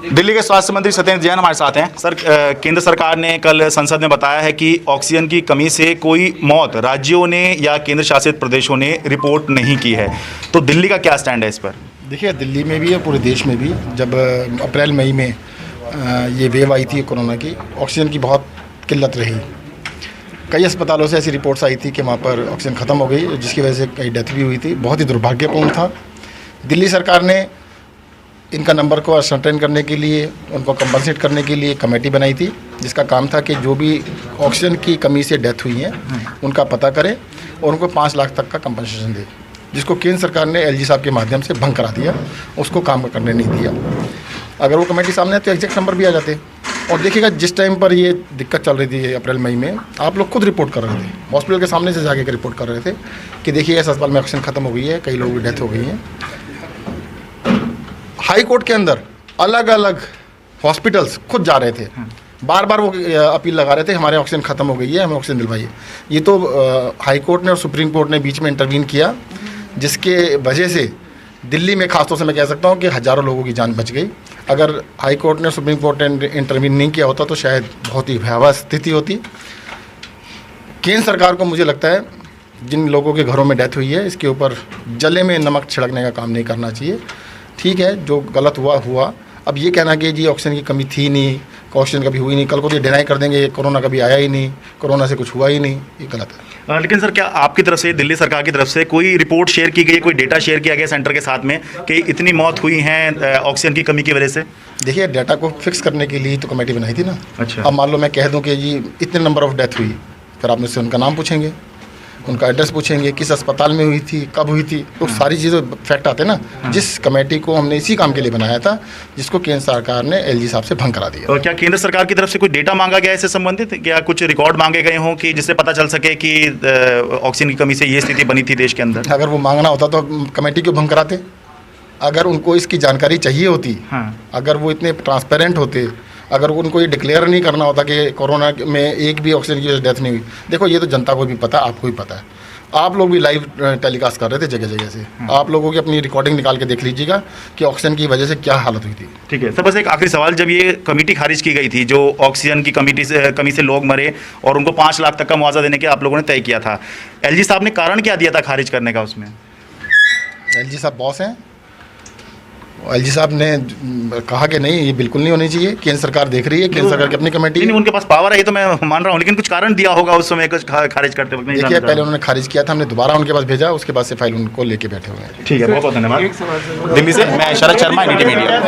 दिल्ली के स्वास्थ्य मंत्री सत्येंद्र जैन हमारे साथ हैं। सर, केंद्र सरकार ने कल संसद में बताया है कि ऑक्सीजन की कमी से कोई मौत राज्यों ने या केंद्र शासित प्रदेशों ने रिपोर्ट नहीं की है, तो दिल्ली का क्या स्टैंड है इस पर? देखिए, दिल्ली में भी और पूरे देश में भी जब अप्रैल मई में ये वेव आई थी कोरोना की, ऑक्सीजन की बहुत किल्लत रही। कई अस्पतालों से ऐसी रिपोर्ट्स आई थी कि वहाँ पर ऑक्सीजन ख़त्म हो गई, जिसकी वजह से कई डेथ भी हुई थी। बहुत ही दुर्भाग्यपूर्ण था। दिल्ली सरकार ने इनका नंबर को असर्टेन करने के लिए, उनको कंपनसेट करने के लिए कमेटी बनाई थी, जिसका काम था कि जो भी ऑक्सीजन की कमी से डेथ हुई हैं उनका पता करें और उनको 5 लाख तक का कंपनसेशन दे, जिसको केंद्र सरकार ने एलजी साहब के माध्यम से भंग करा दिया, उसको काम करने नहीं दिया। अगर वो कमेटी सामने है तो एग्जैक्ट नंबर भी आ जाते। और देखिएगा, जिस टाइम पर ये दिक्कत चल रही थी अप्रैल मई में, आप लोग खुद रिपोर्ट कर रहे थे, हॉस्पिटल के सामने से जाके रिपोर्ट कर रहे थे कि देखिए इस अस्पताल में ऑक्सीजन खत्म हो गई है, कई लोगों की डेथ हो गई है। हाई कोर्ट के अंदर अलग अलग हॉस्पिटल्स खुद जा रहे थे, बार बार वो अपील लगा रहे थे हमारे ऑक्सीजन ख़त्म हो गई है, हमें ऑक्सीजन दिलवाइए। ये तो हाई कोर्ट ने और सुप्रीम कोर्ट ने बीच में इंटरवीन किया, जिसके वजह से दिल्ली में खासतौर से मैं कह सकता हूँ कि हज़ारों लोगों की जान बच गई। अगर हाई कोर्ट ने सुप्रीम कोर्ट ने इंटरवीन नहीं किया होता तो शायद बहुत ही भयावह स्थिति होती। केंद्र सरकार को मुझे लगता है जिन लोगों के घरों में डेथ हुई है, इसके ऊपर जले में नमक छिड़कने का काम नहीं करना चाहिए। ठीक है, जो गलत हुआ हुआ। अब ये कहना कि जी ऑक्सीजन की कमी थी नहीं, ऑक्सीजन कभी हुई नहीं, कल को तो डिनाई कर देंगे कोरोना कभी आया ही नहीं, कोरोना से कुछ हुआ ही नहीं, ये गलत है। लेकिन सर, क्या आपकी तरफ से, दिल्ली सरकार की तरफ से कोई रिपोर्ट शेयर की गई, कोई डेटा शेयर किया गया सेंटर के साथ में कि इतनी मौत हुई हैं ऑक्सीजन की कमी की वजह से? देखिए, डाटा को फिक्स करने के लिए तो कमेटी बनाई थी ना। अच्छा। अब मान लो मैं कह दूं कि जी इतने नंबर ऑफ डेथ हुई, फिर आप मुझसे उनका नाम पूछेंगे, उनका एड्रेस पूछेंगे, किस अस्पताल में हुई थी, कब हुई थी, तो सारी चीज़ें फैक्ट आते हैं ना। जिस कमेटी को हमने इसी काम के लिए बनाया था, जिसको केंद्र सरकार ने एलजी साहब से भंग करा दिया। और क्या केंद्र सरकार की तरफ से कोई डेटा मांगा गया इससे संबंधित, क्या कुछ रिकॉर्ड मांगे गए हों कि जिससे पता चल सके कि ऑक्सीजन की कमी से ये स्थिति बनी थी देश के अंदर? अगर वो मांगना होता तो कमेटी क्यों भंग कराते? अगर उनको इसकी जानकारी चाहिए होती, अगर वो इतने ट्रांसपेरेंट होते, अगर उनको ये डिक्लेयर नहीं करना होता कि कोरोना में एक भी ऑक्सीजन की डेथ नहीं हुई। देखो, ये तो जनता को भी पता, आपको भी पता है, आप लोग भी लाइव टेलीकास्ट कर रहे थे जगह जगह से। आप लोगों की अपनी रिकॉर्डिंग निकाल के देख लीजिएगा कि ऑक्सीजन की वजह से क्या हालत हुई थी। ठीक है सर, बस एक आखिरी सवाल, जब ये कमेटी खारिज की गई थी, जो ऑक्सीजन की कमी से लोग मरे और उनको 5 लाख तक का मुआवजा देने के आप लोगों ने तय किया था, एलजी साहब ने कारण क्या दिया था खारिज करने का उसमें? एलजी साहब बॉस हैं, एलजी साहब ने कहा कि नहीं, ये बिल्कुल नहीं होनी चाहिए, केंद्र सरकार देख रही है, केंद्र सरकार की अपनी कमेटी नहीं, उनके पास पावर है, ये तो मैं मान रहा हूँ, लेकिन कुछ कारण दिया होगा उस समय कुछ खारिज करते वक्त? देखिए, पहले उन्होंने खारिज किया था, हमने दोबारा उनके पास भेजा, उसके बाद से फाइल उनको लेके बैठे हुए हैं। ठीक है, बहुत बहुत धन्यवाद। दिल्ली से मैं शरद शर्मा, NDTV मीडिया।